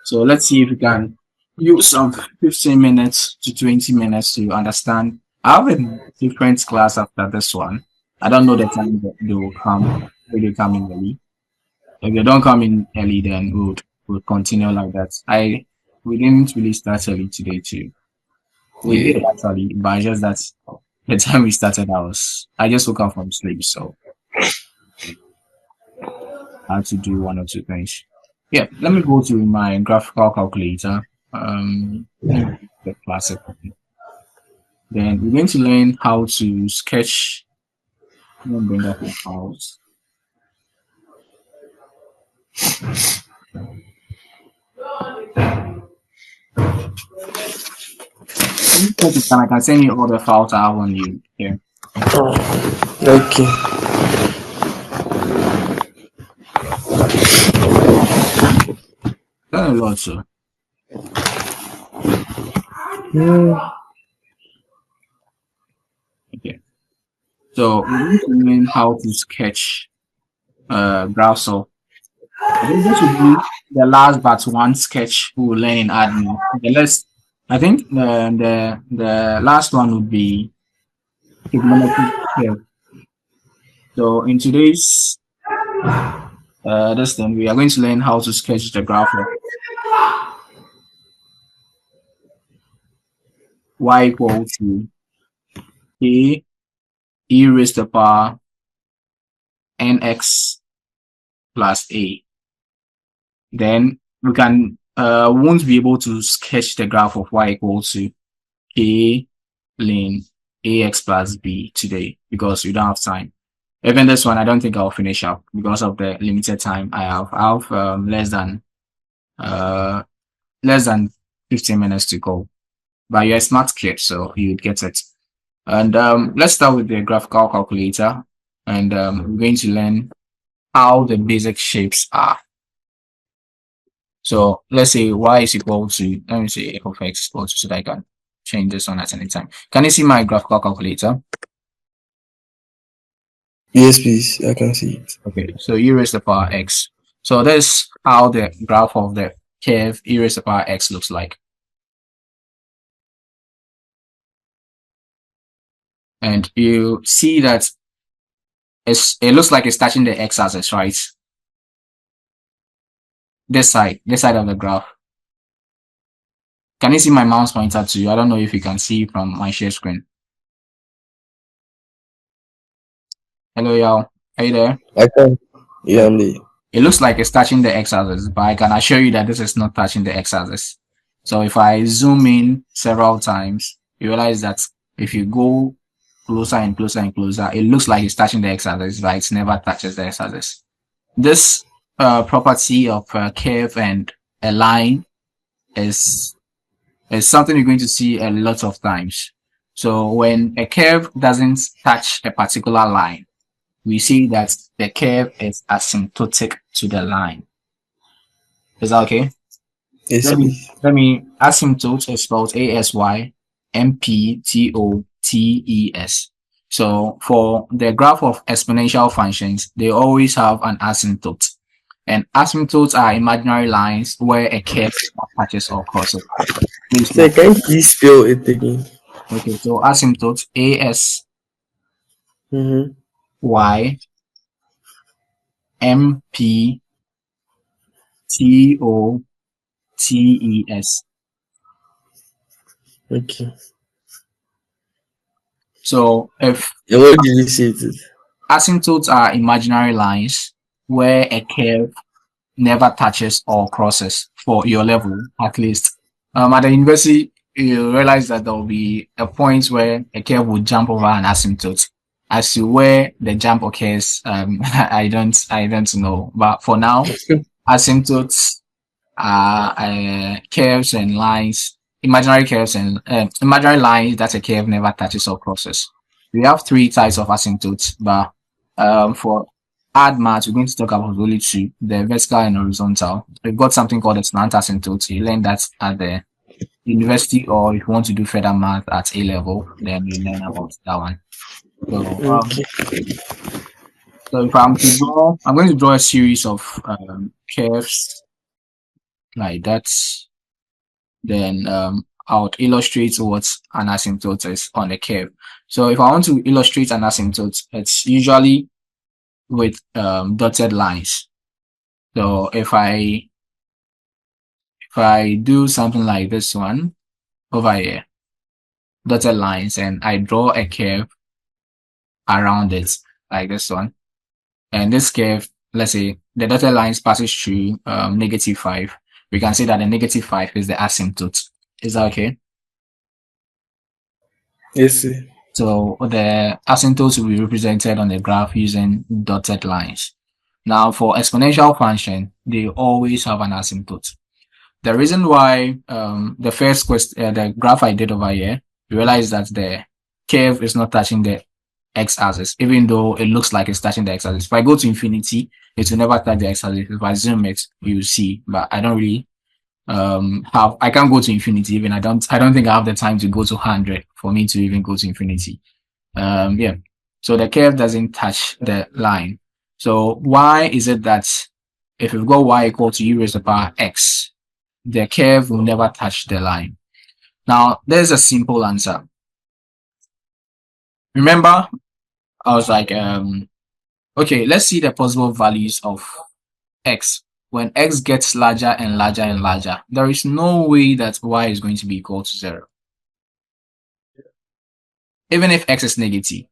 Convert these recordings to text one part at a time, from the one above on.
So let's see if we can use some 15 minutes to 20 minutes to understand. I have a different class after this one. I don't know the time that they will come. Will they come in early? If they don't come in early, then we'll continue like that. We didn't really start early today too. We did Yeah. actually, but just that the time we started, I just woke up from sleep, so I had to do one or two things. Yeah, let me go to my graphical calculator. Let me use the classic one. Then we're going to learn how to sketch. Let me bring up my files. Let me check if I can send you all the files I have on you here. Okay. Done a lot, so. Okay. So we're going to learn how to sketch graphs. So this will be the last but one sketch we will learn in admin. I think the last one would be trigonometric curve. So in today's this thing, we are going to learn how to sketch the graph of y equal to a e raised to the power nx plus a. Then we won't be able to sketch the graph of y equal to a ln ax plus b today because we don't have time. Even this one, I don't think I'll finish up because of the limited time I have. I have less than 15 minutes to go. But you're a smart kid, so you'd get it. And let's start with the graphical calculator. And we're going to learn how the basic shapes are. So let's say y is equal to, let me say f of x equal to, so that I can change this one at any time. Can you see my graphical calculator? Yes, please. I can see it. Okay, so e raised to the power x. So that's how the graph of the curve e raised to the power x looks like. And you see that it looks like it's touching the x-axis, right? This side of the graph. Can you see my mouse pointer to you? I don't know if you can see from my share screen. Hello, y'all. Are you there? I can. Yeah, I'm there. It looks like it's touching the x-axis, but I can assure you that this is not touching the x-axis. So if I zoom in several times, you realize that if you go closer and closer and closer, it looks like it's touching the x-axis, but it never touches the x-axis. This property of a curve and a line is something you're going to see a lot of times. So when a curve doesn't touch a particular line, we see that the curve is asymptotic to the line. Is that okay? Yes, Let please. me asymptote is spelled asymptotes. So for the graph of exponential functions, they always have an asymptote. And asymptotes are imaginary lines where a curve touches or crosses. So can you please spell it again? Okay, so asymptote AS Mm-hmm. Y M P T O T E S. Okay. So if And what did you say it is? asymptotes are imaginary lines where a curve never touches or crosses for your level, at least. At the university, you realize that there will be a point where a curve will jump over an asymptote. As to where the jump occurs, I don't know. But for now, asymptotes are curves and lines, imaginary curves and imaginary lines that a curve never touches or crosses. We have three types of asymptotes, but for add math, we're going to talk about only two: the vertical and horizontal. We've got something called the slant asymptote. You learn that at the university, or if you want to do further math at A level, then you learn about that one. So, Okay. so if I'm going to draw a series of curves like that. Then I would illustrate what an asymptote is on the curve. So if I want to illustrate an asymptote, it's usually with dotted lines. So if I do something like this one over here, dotted lines, and I draw a curve around it like this one, and this curve, let's say the dotted lines passes through -5, we can say that the -5 is the asymptote. Is that okay? Yes, sir. So the asymptotes will be represented on the graph using dotted lines. Now for exponential function, they always have an asymptote. The reason why the first question, the graph I did over here, you realize that the curve is not touching the x-axis, even though it looks like it's touching the x-axis. If I go to infinity, it will never touch the x-axis. If I zoom it, you will see, but I don't really I can't go to infinity even. I don't think I have the time to go to 100 for me to even go to infinity. Yeah. So the curve doesn't touch the line. So why is it that if we've got y equal to e raised to the power x, the curve will never touch the line? Now, there's a simple answer. Remember, I was like, okay, let's see the possible values of x. When x gets larger and larger and larger, there is no way that y is going to be equal to 0. Even if x is negative.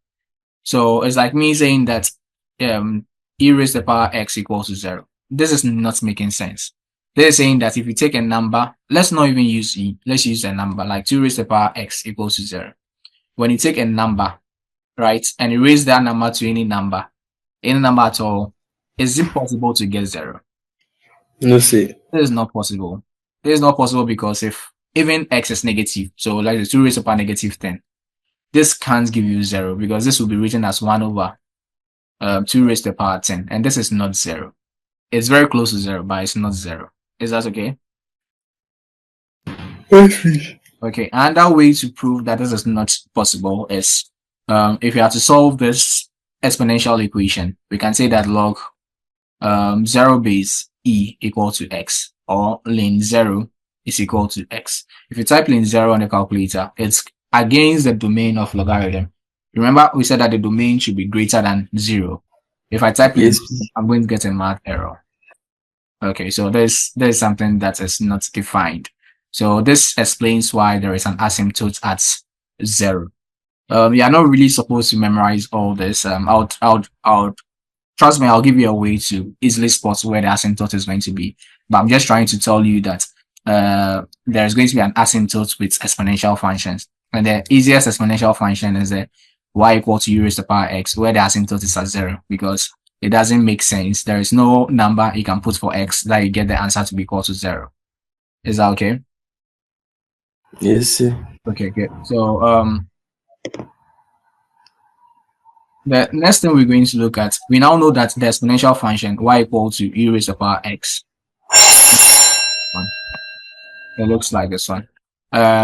So it's like me saying that e raised to the power x equals to 0. This is not making sense. They're saying that if you take a number, let's not even use e, let's use a number like 2 raised to the power x equals to 0. When you take a number, right, and you raise that number to any number at all, is it possible to get 0? No, sir. This is not possible. This is not possible because if even x is negative, so like 2 raised to the power -10, this can't give you 0 because this will be written as 1 over 2 raised to the power 10, and this is not 0. It's very close to 0, but it's not 0. Is that okay? Yes, please. Okay, another way to prove that this is not possible is if you have to solve this exponential equation, we can say that log 0 base e equal to x, or ln 0 is equal to x. If you type ln 0 on the calculator, it's against the domain of logarithm. Remember, we said that the domain should be greater than 0. If I type Yes, ln, I'm going to get a math error. Okay, so there's something that is not defined. So this explains why there is an asymptote at 0. You are not really supposed to memorize all this. I'll trust me, I'll give you a way to easily spot where the asymptote is going to be. But I'm just trying to tell you that there's going to be an asymptote with exponential functions. And the easiest exponential function is the y equal to e raised to the power x, where the asymptote is at 0, because it doesn't make sense. There is no number you can put for x that you get the answer to be equal to 0. Is that okay? yes, sir. Okay, good. So the next thing we're going to look at, we now know that the exponential function y equal to e raised to the power x. It looks like this one.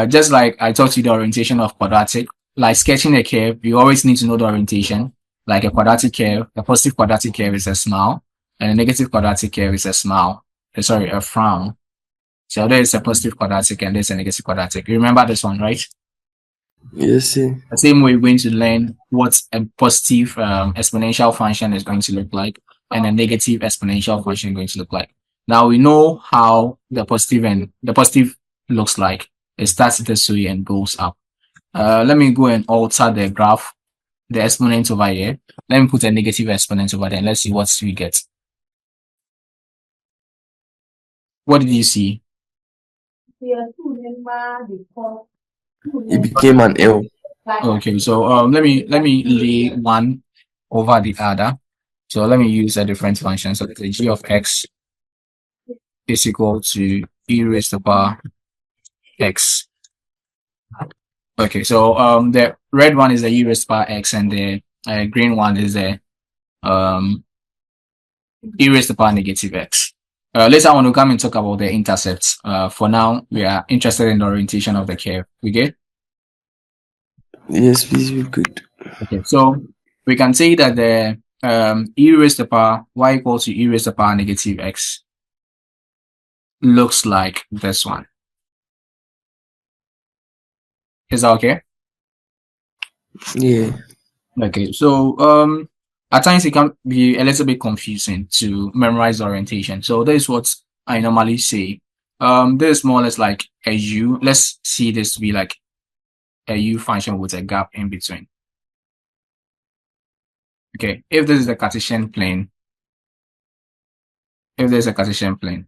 Just like I taught you the orientation of quadratic, like sketching a curve, you always need to know the orientation. Like a quadratic curve, a positive quadratic curve is a smile, and a negative quadratic curve is a smile. Sorry, a frown. So there is a positive quadratic and there's a negative quadratic. You remember this one, right? Yes, sir. The same way, we're going to learn what a positive exponential function is going to look like and a negative exponential function is going to look like. Now we know how the positive looks like. It starts this way and goes up. Let me go and alter the graph, the exponent over here. Let me put a negative exponent over there and let's see what we get. What did you see? It became an L. Okay, so let me lay one over the other. So let me use a different function. So the g of x is equal to e raised to the power x. Okay, so the red one is the e raised to the power x, and the green one is the e raised to the power negative x. Later on, we'll come and talk about the intercepts. For now, we are interested in the orientation of the curve. We get? Yes, please, we could. Okay, so we can say that the e raised to the power y equals to e raised to the power negative x looks like this one. Is that okay? Yeah. Okay, so at times it can be a little bit confusing to memorize the orientation. So this is what I normally say. This is more or less like a U. Let's see this to be like a U function with a gap in between. Okay, if this is the Cartesian plane, if there's a Cartesian plane,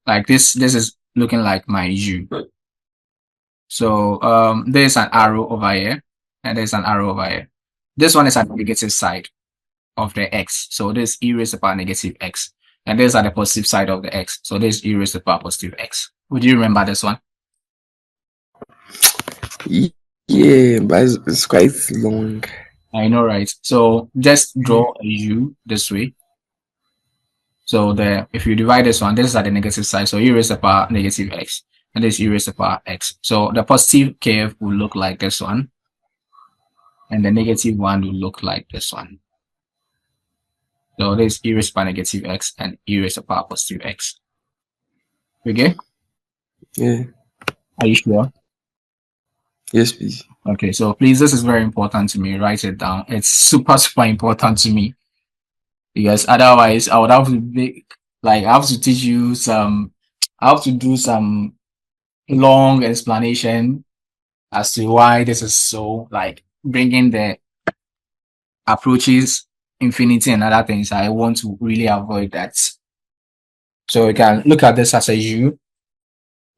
like this is looking like my U. So there's an arrow over here, and there's an arrow over here. This one is at the negative side of the x. So this e raised to the power negative x. And this at the positive side of the x. So this e raised to the power positive x. Would you remember this one? Yeah, but it's quite long. I know, right? So just draw a u this way. So if you divide this one, this is at the negative side. So e raised to the power negative x. And this e raised to the power x. So the positive curve will look like this one. And the negative one will look like this one. So this e raised to the power negative x and e raised to the power positive x. Okay? Yeah. Are you sure? Yes, please. Okay, so please, this is very important to me. Write it down. It's super, super important to me because otherwise I would have to be like, I have to teach you I have to do some long explanation as to why this is so, like bringing the approaches, infinity and other things. I want to really avoid that. So we can look at this as a U.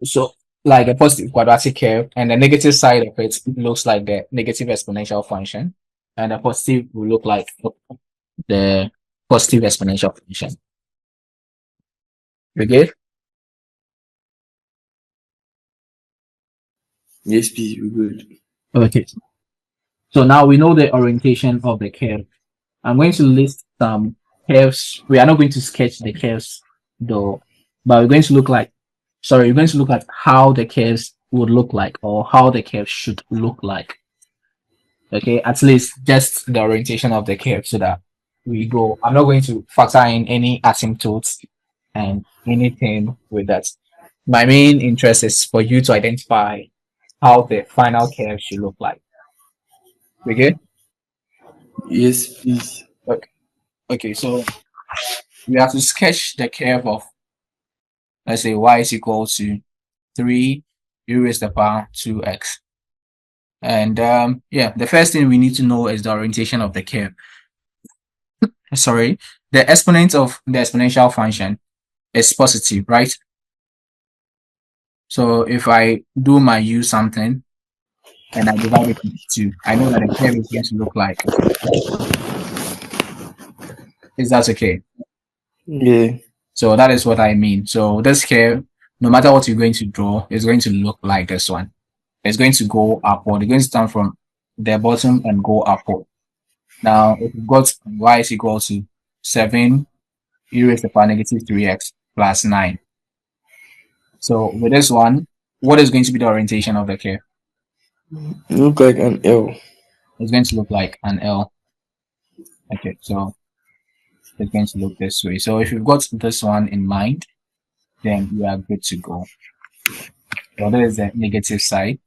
So like a positive quadratic curve, and the negative side of it looks like the negative exponential function, and the positive will look like the positive exponential function. Okay? Yes, please. We're good. Okay. So now we know the orientation of the curve. I'm going to list some curves. We are not going to sketch the curves though, but we're going to look at how the curves would look like, or how the curve should look like. Okay, at least just the orientation of the curve so that we go. I'm not going to factor in any asymptotes and anything with that. My main interest is for you to identify how the final curve should look like. Okay? Yes, please. Okay. Okay, so we have to sketch the curve of, let's say, y is equal to 3 e raised to the power 2x. And yeah, the first thing we need to know is the orientation of the curve. Sorry, the exponent of the exponential function is positive, right? So if I do my u something and I divide it into 2, I know that the curve is going to look like. Is that okay? Yeah. So that is what I mean. So this curve, no matter what you're going to draw, is going to look like this one. It's going to go upward. It's going to start from the bottom and go upward. Now, if you've got y is equal to 7 e raised to the power negative 3x plus 9. So with this one, what is going to be the orientation of the curve? Look like an L. It's going to look like an L. Okay, so it's going to look this way. So if you've got this one in mind, then you are good to go. So there is the negative side,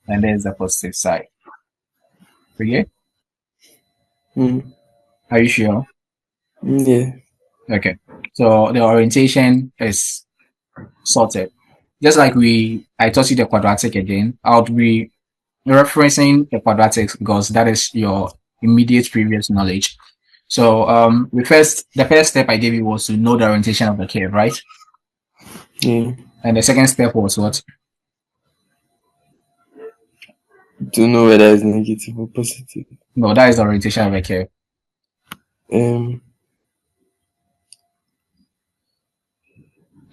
and there is the positive side. Okay? Mm. Are you sure? Yeah. Okay. So the orientation is sorted. Just like I taught you the quadratic again, I'll be referencing the quadratics because that is your immediate previous knowledge. So the first step I gave you was to know the orientation of the curve, right? Yeah. And the second step was what? To know whether it's negative or positive. No, that is the orientation of the curve. Um.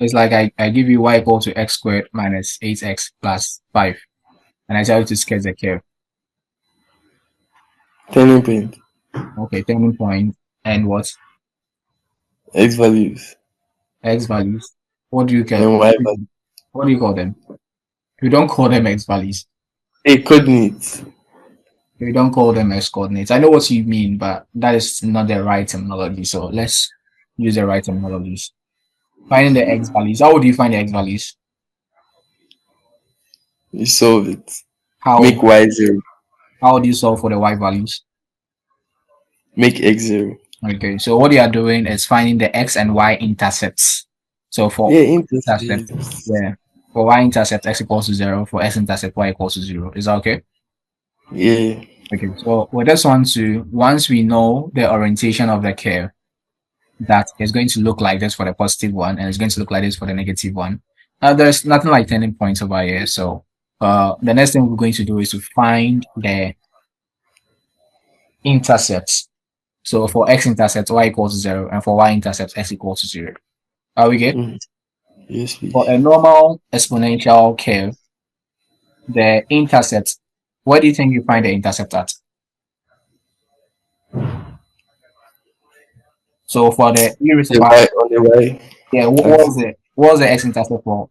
It's like I give you y equal to x squared minus 8x plus 5. And I tell you to sketch the curve. Turning point. Okay, turning point and what? X values. X values. What do you call And Y values. what do you call them? You don't call them x values. Coordinates. You don't call them x coordinates. I know what you mean, but that is not the right terminology. So let's use the right terminologies. Finding the x values. How would you find the x values? You solve it. How Make y 0. how do you solve for the y values? Make x 0. Okay, so what you are doing is finding the x and y intercepts. So for Yeah, intercept, interest. yeah, for y intercept x equals to 0, for x intercept y equals to 0. Is that okay? Yeah. Okay, so with this one too, once we know the orientation of the curve, that is going to look like this for the positive one, and it's going to look like this for the negative one. There's nothing like turning points over here. So the next thing we're going to do is to find the intercepts. So for x-intercept, y equals to 0, and for y-intercept, x equals to 0. Are we good? Mm. Yes, For please. a normal exponential curve, the intercept, where do you think you find the intercept at? So for the e raised to The power, y on the y yeah, axis. what was the x-intercept for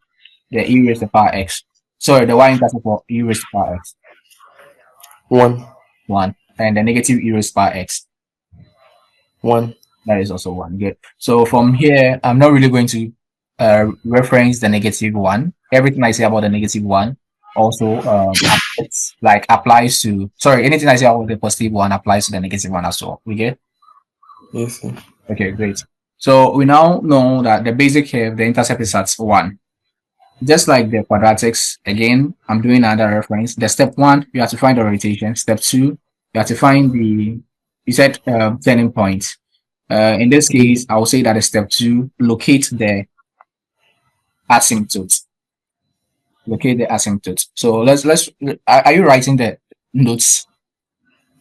the e raised to power x? Sorry, the y-intercept for e raised to power x, 1. 1, and the negative e raised to power x, 1. that is also 1. Good. So from here, I'm not really going to reference the negative 1. Everything I say about the negative 1 also it's like applies to, sorry, anything I say about the positive 1 applies to the negative 1 as well. We get? Yes, sir. Okay, great. So we now know that the basic curve, the intercept is at 1. Just like the quadratics, again, I'm doing another reference. The step 1, you have to find the orientation. Step 2, you have to find the, you said turning point. In this case, I will say that the step 2, locate the asymptote. Locate the asymptote. So are you writing the notes?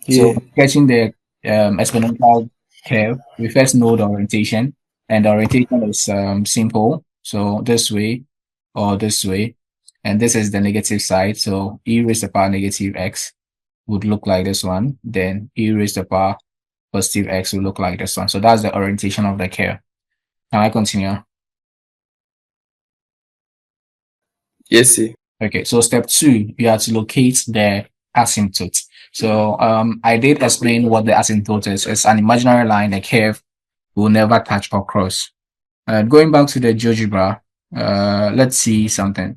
So Yeah. sketching the exponential curve, we first know the orientation, and the orientation is simple. So this way or this way, and this is the negative side. So e raised to the power negative x would look like this one. Then e raised to the power positive x will look like this one. So that's the orientation of the curve. Can I continue? Yes, sir. Okay, so step 2, you have to locate the asymptote. So I did explain what the asymptote is. It's an imaginary line, a curve will never touch or cross. Going back to the GeoGebra, let's see something.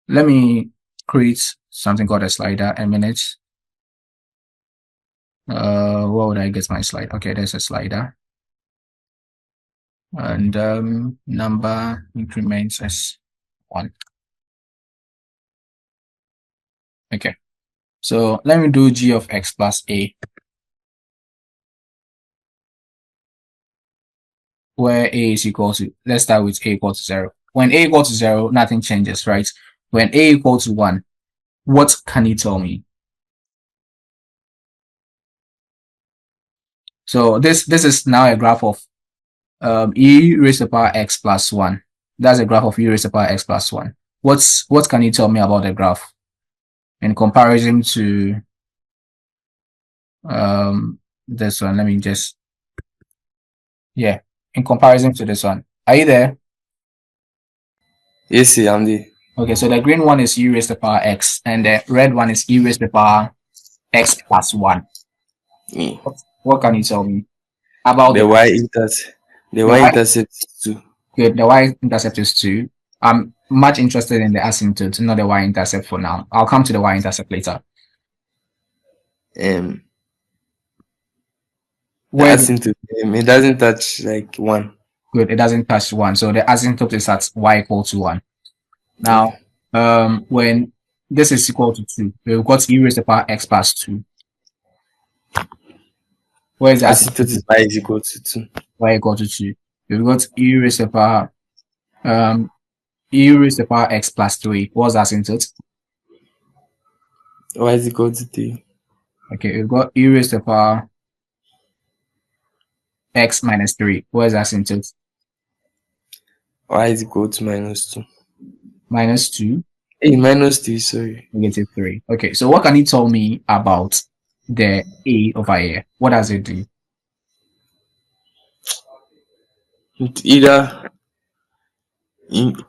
Let me create something called a slider a minute. Where would I get my slide? Okay, there's a slider. And number increments as 1. Okay. So let me do g of x plus a, where a is equal to, let's start with a equal to 0. When a equal to 0, nothing changes, right? When a equal to 1, what can you tell me? So this is now a graph of e raised to the power x plus 1. That's a graph of e raised to the power x plus 1. What can you tell me about the graph in comparison to this one? Let me just, yeah, in comparison to this one. Are you there? Yes, sir. I'm there. Okay, so the green one is e raised to the power x, and the red one is e raised to the power x plus 1. Yeah. What can you tell me about The y intercept. The the y y? intercept is 2. Good, the y-intercept is 2. I'm much interested in the asymptote, not the y-intercept for now. I'll come to the y-intercept later. The Where asymptote, it doesn't touch like 1. good, it doesn't touch 1, so the asymptote is at y equal to 1. Now, Okay. when this is equal to 2, we've got e raised to the power x plus 2. Where is the Asymptote asymptote? is y is equal to 2. Y equal to 2. We've got e raised to the power e raised to the power x plus 3. What's the asymptote? Y is equal to 3. Okay, we've got e raised to the power x minus 3. Where's the asymptote? Y is equal to minus 2. Minus 2. Hey, minus 3, sorry. Negative 3. Okay, so what can you tell me about the a over here? What does it do? It either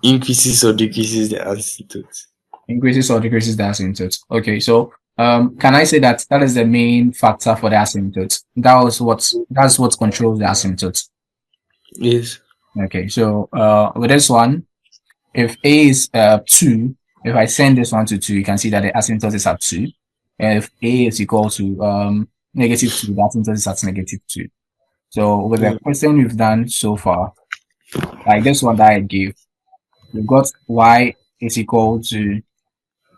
increases or decreases the asymptote. Increases or decreases the asymptote? Okay, so can I say that that is the main factor for the asymptote? That's what controls the asymptote. Yes. Okay, so with this one, if A is 2, if I send this one to 2, you can see that the asymptote is at 2. And if A is equal to -2, the asymptote is at -2. So with the Yeah. question we've done so far, like this one that I gave, we've got y is equal to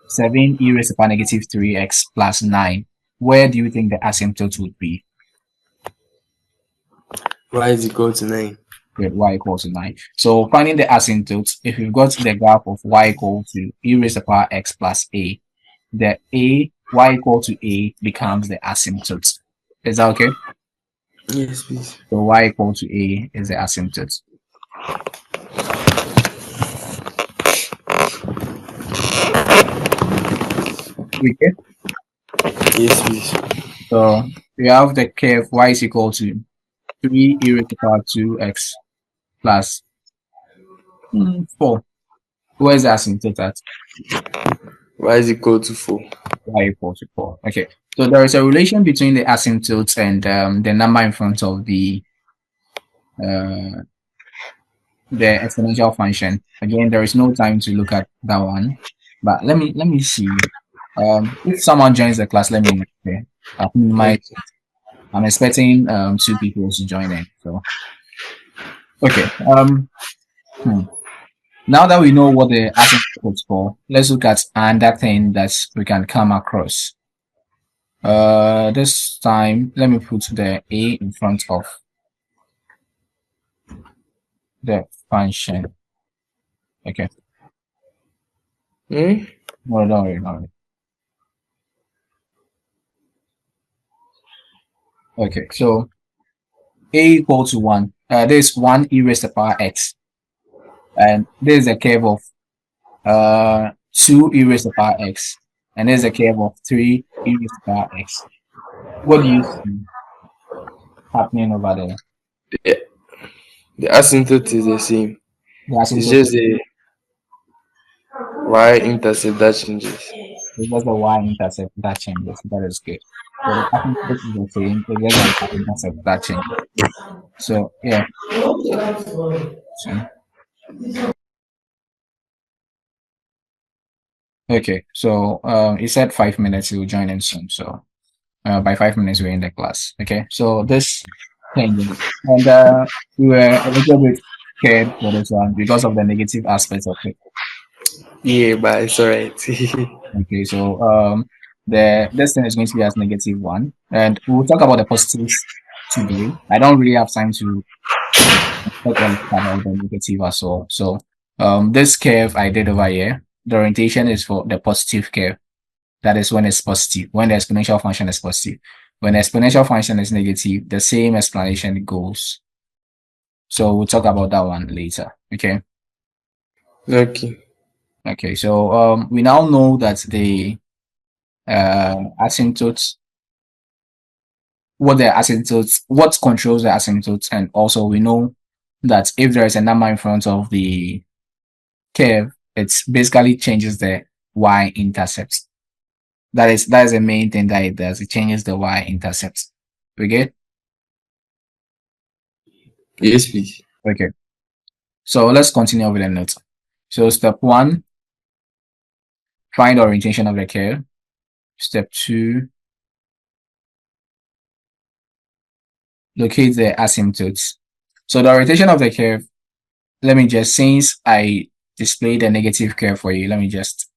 7 e raised to the power -3x plus 9. Where do you think the asymptote would be Y is equal to 9. with y equals to 9? So finding the asymptote, if you've got the graph of y equal to e raised to the power x plus a, the y equal to a becomes the asymptote. Is that okay? Yes, please. So y equal to a is the asymptote. Okay. Yes, please. So we have the curve y is equal to 3 e raised to the power 2x plus 4. Where is the asymptote at? Y is equal to 4. Y equal to 4. Okay. So there is a relation between the asymptotes and the number in front of uh, the exponential function. Again, there is no time to look at that one. But let me see. If someone joins the class, let me know. Okay. I've Okay. minimized it. I'm expecting 2 people to join in. So okay. Hmm. Now that we know what the asymptote is for, let's look at another thing that we can come across. This time, let me put the a in front of the function. Okay. Hmm? No, don't worry, don't worry. Okay, so a equal to 1. This 1 e raised to the power x. And this is a curve of 2 e raised to the power x. And there's a curve of 3 e raised to the power x. What do you see happening over there? The, the asymptote is the same. The It's asymptote just the Y intercept that changes. is just the y-intercept that changes. That is good. So the asymptote is the same. It's just the y-intercept that changes. So yeah. So, okay. So he said 5 minutes. He will join in soon. So by 5 minutes we're in the class. Okay. So this thing and we were a little bit scared for this one because of the negative aspects of it. Yeah, but it's alright. Okay. So the this thing is going to be as -1, and we'll talk about the positives today. I don't really have time to talk a lot about the negative as well. So this curve I did over here, the orientation is for the positive curve. That is when it's positive, when the exponential function is positive. When the exponential function is negative, the same explanation goes. So we'll talk about that one later. Okay. Okay. Okay. So we now know that the asymptotes, what controls the asymptotes, and also we know that if there is a number in front of the curve, it basically changes the y-intercept. That is the main thing that it does. It changes the y-intercept. We get? Yes, please. Okay. So let's continue with the notes. So step 1, find the orientation of the curve. Step 2, locate the asymptotes. So the orientation of the curve, let me just, since I displayed the negative curve for you, let me just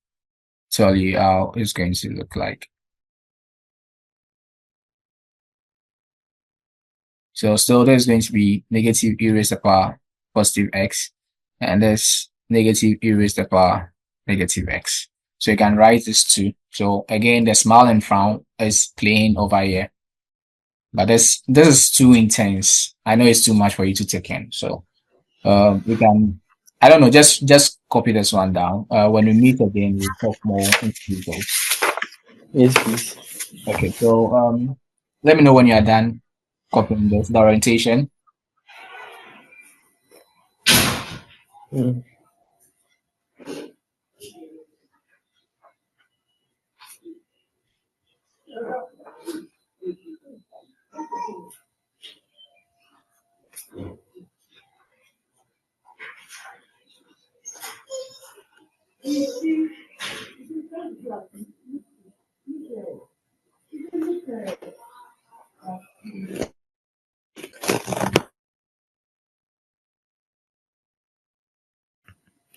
tell you how it's going to look like. So still there's going to be negative e raised to the power positive x, and there's negative e raised to the power negative x. So you can write this too. So again, the smile and frown is plain over here. But this is too intense. I know it's too much for you to take in. So we can, I don't know, just copy this one down. When we meet again, we'll talk more in details. Yes, please. Okay, so let me know when you are done copying this, the orientation. Hmm.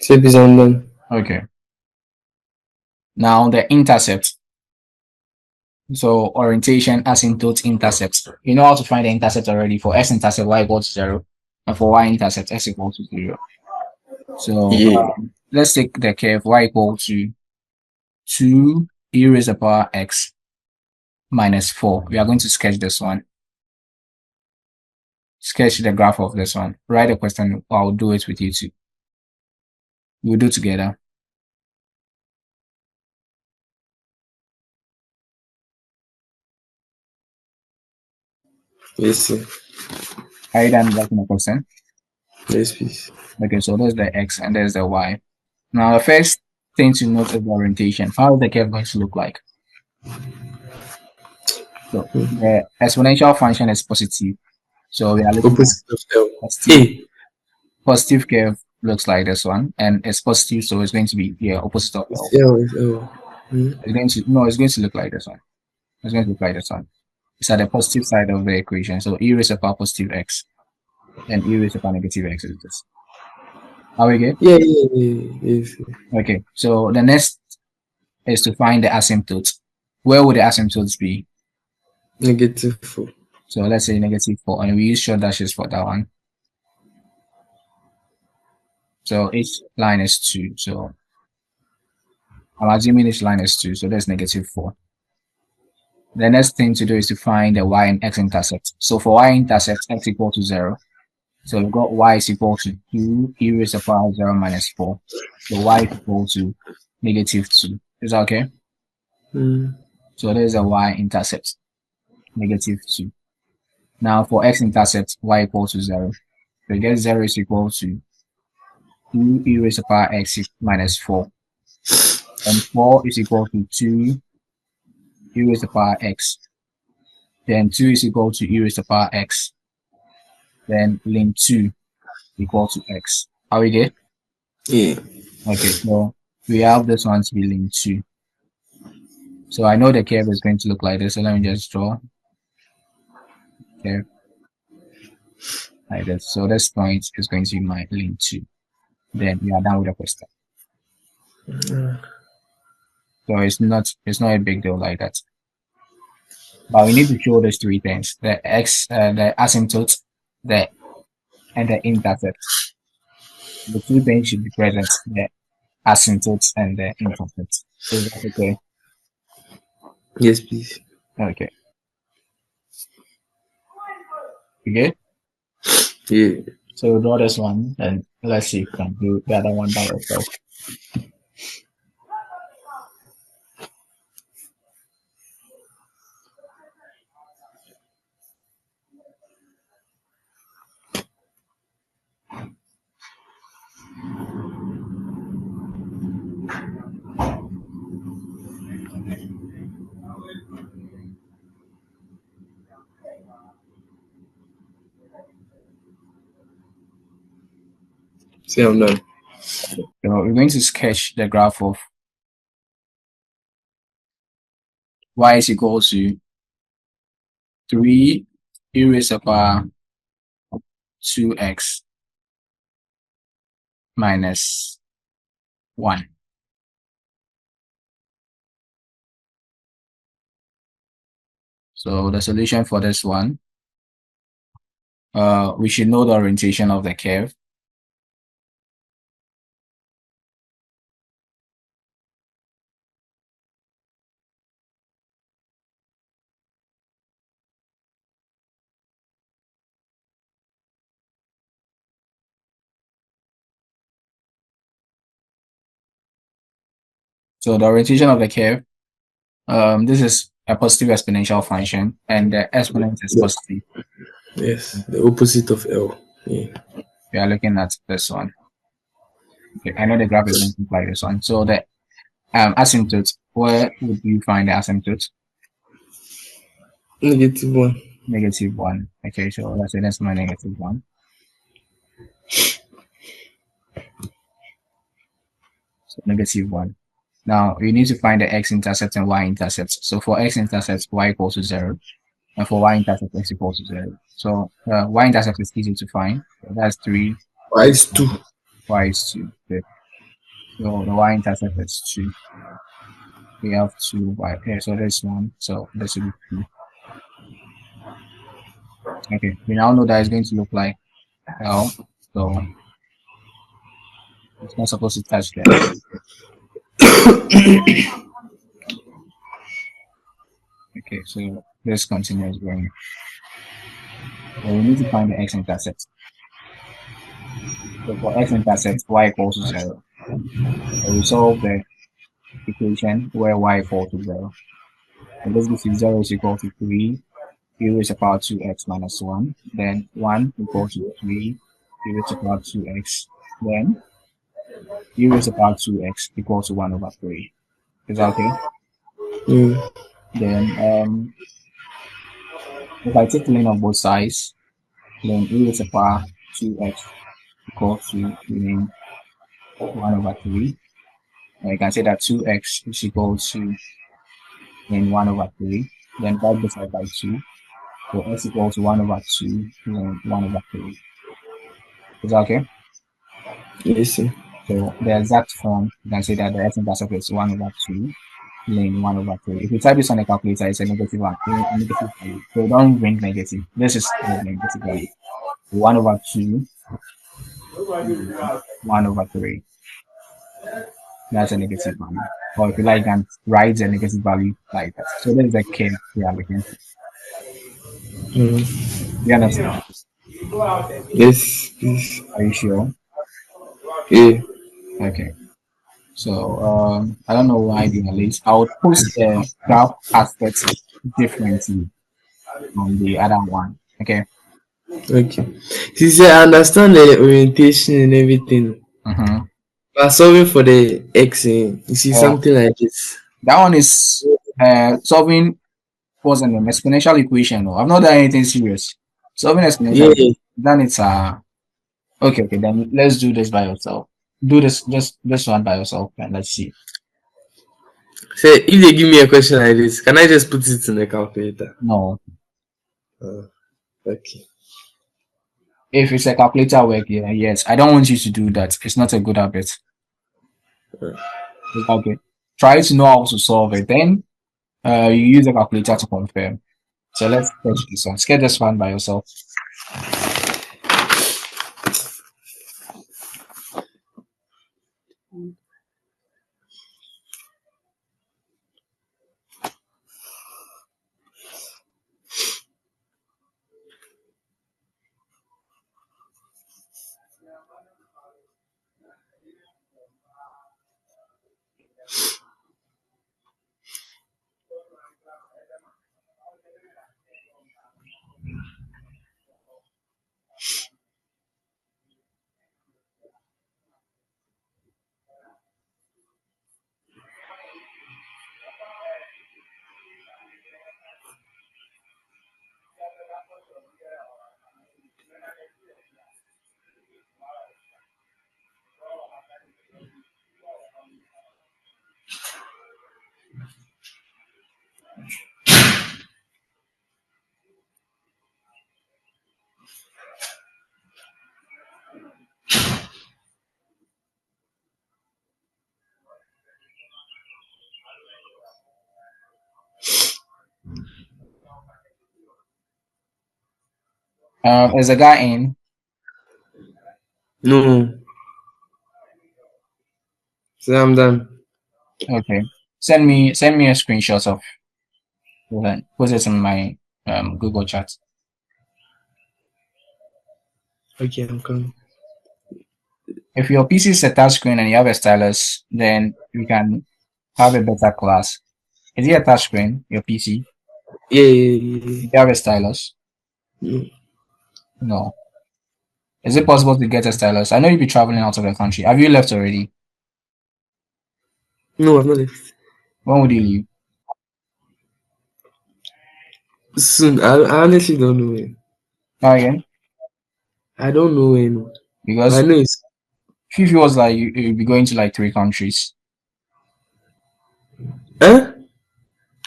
Say please, I'm done. Okay. Now the intercept. So orientation, asymptote, intercept. You know how to find the intercept already for x-intercept y equals to 0 and for y-intercept x equals to 0. So Yeah. let's take the curve y equal to 2 e raised to the power x minus 4. We are going to sketch this one. Sketch the graph of this one. Write a question. I'll do it with you too. We'll do together. Yes, sir. Are you done writing the question? Yes, please. Okay, so there's the x and there's the y. Now the first thing to note is the orientation. How is the curve going to look like? So the exponential function is positive. So we are looking at Opposite of L. positive. Positive curve looks like this one, and it's positive, so it's going to be opposite of It's L. L. It's L. It's going to look like this one. It's going to look like this one. It's at the positive side of the equation. So e raised to the power positive x and e raised to the power negative x is this. Are we good? Yeah, yeah, yeah. Yes. Okay. So the next is to find the asymptote. Where would the asymptotes be? -4. So let's say -4, and we use short dashes for that one. So each line is 2. So I'm assuming each line is 2. So that's -4. The next thing to do is to find the y and x intercept. So for y intercept, x equal to 0. So we've got y is equal to 2 e raised to the power 0 minus 4. So y is equal to -2. Is that okay? So there's a y intercept, -2. Now for x intercept, y equal to 0. So we get 0 is equal to 2 e raised to the power x minus 4. And 4 is equal to 2 e raised to the power x. Then 2 is equal to e raised to the power x. Then ln 2 equal to x. Are we good? Yeah. Okay, so we have this one to be ln 2. So I know the curve is going to look like this. So let me just draw curve like this. So this point is going to be my ln 2. Then we are done with the question. So it's not a big deal like that. But we need to show those three things: the x, the asymptote, and the intercept. The two things should be present: the asymptote and the intercept. Is that okay? Yes, please. Okay. You good? Yeah. So draw this one, and let's see if you can do the other one by yourself. Say I'm done. So we're going to sketch the graph of y is equal to 3 e raised to the power 2x minus 1. So the solution for this one, we should know the orientation of the curve. So the orientation of the curve, this is a positive exponential function, and the exponent is Yeah. positive. Yes. The opposite of L. Yeah. We are looking at this one. Okay, I know the graph is going to look like this one. So the asymptote, where would you find the asymptote? -1. -1. Okay, so let's say that's my -1. So -1. Now you need to find the x-intercept and y-intercept. So for x-intercept, y equals to 0. And for y-intercept, x equals to 0. So y-intercept is easy to find. So that's 3. Why is 2? Y is 2. Okay. So the y-intercept is 2. We have 2 y. Okay, so there's 1. So this will be 2. Okay, we now know that it's going to look like L. So it's not supposed to touch there. Okay, so this continues going. So we need to find the x-intercept. So for x-intercept, y equals to 0. So we solve the equation where y equals to 0. And this gives you 0 is equal to 3, u is about 2x minus 1. Then 1 equals to 3, u is about 2x. Then u is about 2x equals to 1 over 3. Is that okay? Mm. Then if I take the length of both sides, then e is about 2x equals to 1 over 3. And you can say that 2x is equal to 1 over 3. Then divide this by 2. So x equals to 1 over 2 then 1 over 3. Is that okay? Yes, sir. So the exact form, you can say that the x-intercept is 1 over 2 then 1 over 3. If you type this on a calculator, it's a negative one, a negative value. So don't bring negative. This is the negative value. 1 over 2 1 over 3. That's a negative value. Or if you like, you can write the negative value like that. So this is the curve we are looking for. Mm. You understand? Yes, please. Are you sure? Yeah. Okay. So I don't know why they are late. I would post the graph aspects differently from the other one. Okay. Okay. See, say I understand the orientation and everything. Mm-hmm. But solving for the x, you see Well, something like this. that one is solving what's the name exponential equation. No, I've not done anything serious. Solving exponential. Yeah. Then it's okay. Okay. Then let's do this by yourself. Do this just this one by yourself and let's see. Say if they give me a question like this, can I just put it in the calculator? No, Okay. if it's a calculator work, yeah, yes. I don't want you to do that. It's not a good habit. Okay. Try to know how to solve it. Then you use a calculator to confirm. So let's sketch this one. Sketch this one by yourself. Is the guy in? No. So I'm done. Okay. Send me a screenshot of put it in my Google chat. Okay, I'm coming. If your PC is a touch screen and you have a stylus, then you can have a better class. Is it a touch screen, your PC? Yeah, yeah, yeah. Do you have a stylus? Yeah. No. Is it possible to get a stylus? I know you'll be traveling out of the country. Have you left already? No, I've not left. When would you leave? Soon. I honestly don't know when. Now again? I don't know when. But I Because know it's If it was like you'd be going to like 3 countries, Huh?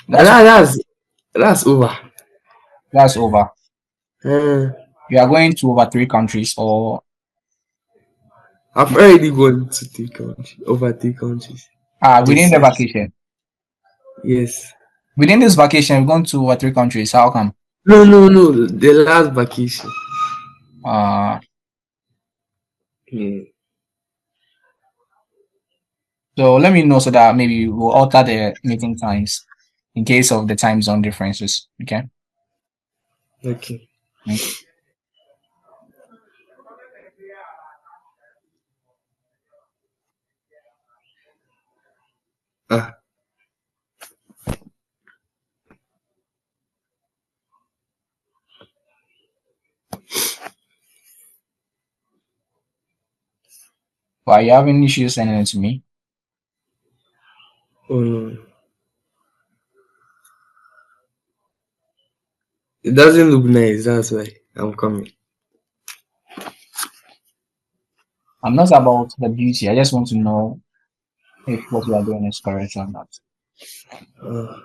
And that's that's over. that's over. Uh, You are going to over 3 countries, or I've already gone to 3 countries, over 3 countries within this the year. vacation. Yes. Within this vacation, you've gone to over 3 countries. How come? No, no, no. The last vacation. Uh, Yeah. so let me know so that maybe we'll alter the meeting times in case of the time zone differences. Okay. Okay. Okay. Ah. Why you having issues sending it to me? Oh no. It doesn't look nice. That's why I'm coming. I'm not about the beauty. I just want to know if what you are doing is correct or not. Uh,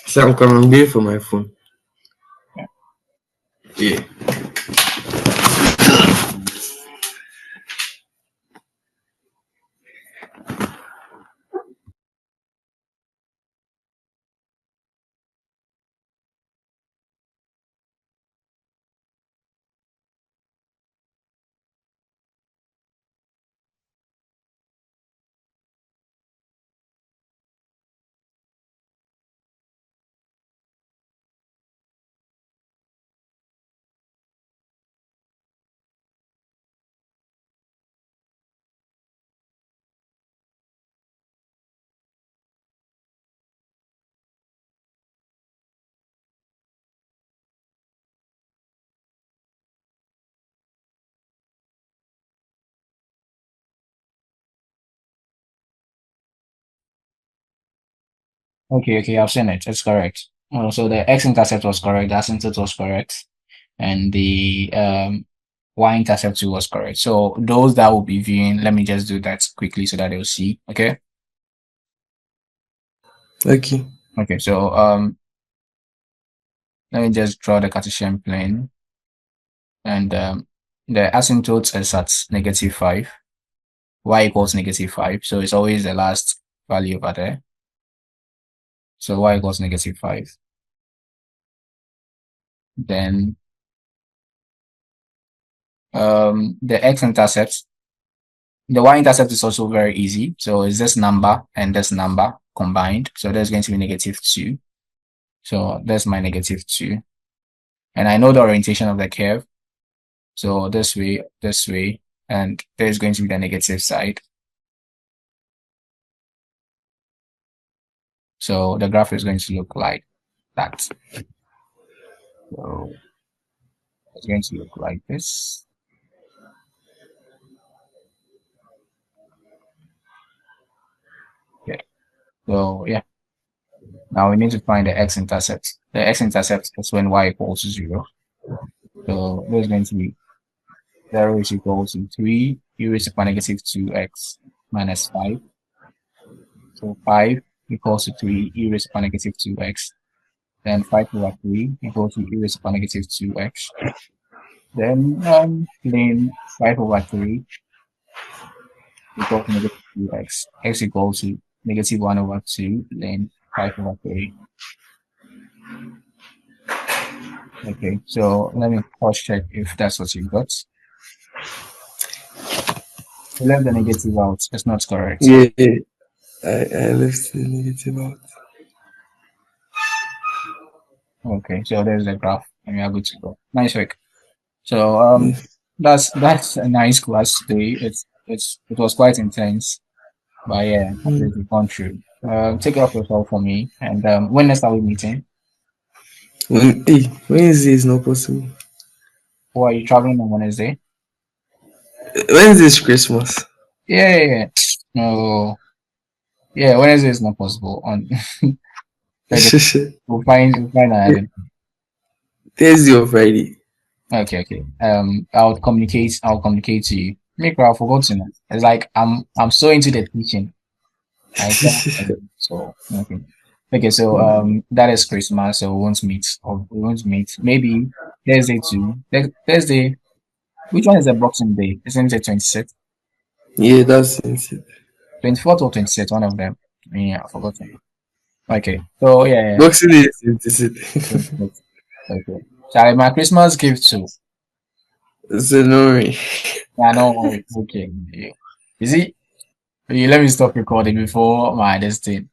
so I'm coming. I'm waiting for my phone. Yeah. Yeah. Okay, okay, I've seen it. It's correct. So the x-intercept was correct, the asymptote was correct, and the y-intercept too was correct. So those that will be viewing, let me just do that quickly so that they'll see. Okay. Okay. Okay. So let me just draw the Cartesian plane, and the asymptote is at -5, y equals -5. So it's always the last value over there. So y equals -5. Then the x-intercept, the y-intercept is also very easy. So it's this number and this number combined. So there's going to be -2. So that's my -2. And I know the orientation of the curve. So this way, and there's going to be the negative side. So the graph is going to look like that. So it's going to look like this. Okay. So yeah, now we need to find the x-intercept. The x-intercept is when y equals 0. So there's going to be 0 is equal to 3 e raised to the -2x minus 5. So 5 equals to 3 e raised to the -2x. Then 5 over 3 equals to e raised to the -2x. Then plane 5 over 3 equals to -2x. X equals to -1 over 2, then 5 over 3. Okay, so let me cross check if that's what you got. You left the negative out. It's not correct. Yeah. I left the negative out. Okay, so there's the graph, and we are good to go. Nice work. So Yes. That's a nice class today. It was quite intense, but yeah, at Mm. least we've gone through. Take care of yourself for me, and when next are we meeting? Wednesday is not possible. Or are you traveling on Wednesday? Wednesday is Christmas. Yeah, yeah, yeah. No, yeah, Wednesday is not possible. On okay, we'll find another. Thursday or Friday. Okay, okay. I'll communicate to you. Make I've forgotten. It's like I'm so into the teaching. I don't so okay. Okay, so that is Christmas, so we won't meet. Maybe Thursday too. Thursday, which one is the Boxing Day? Isn't it 26th? Yeah, that's it. 24th or 26th, one of them. Yeah, I've forgotten. Okay. So yeah, Boxing Day is it. yeah. Okay. Shall I my Christmas gift too? So no worry. Yeah, no, okay. Yeah. You see, let me stop recording before my this thing.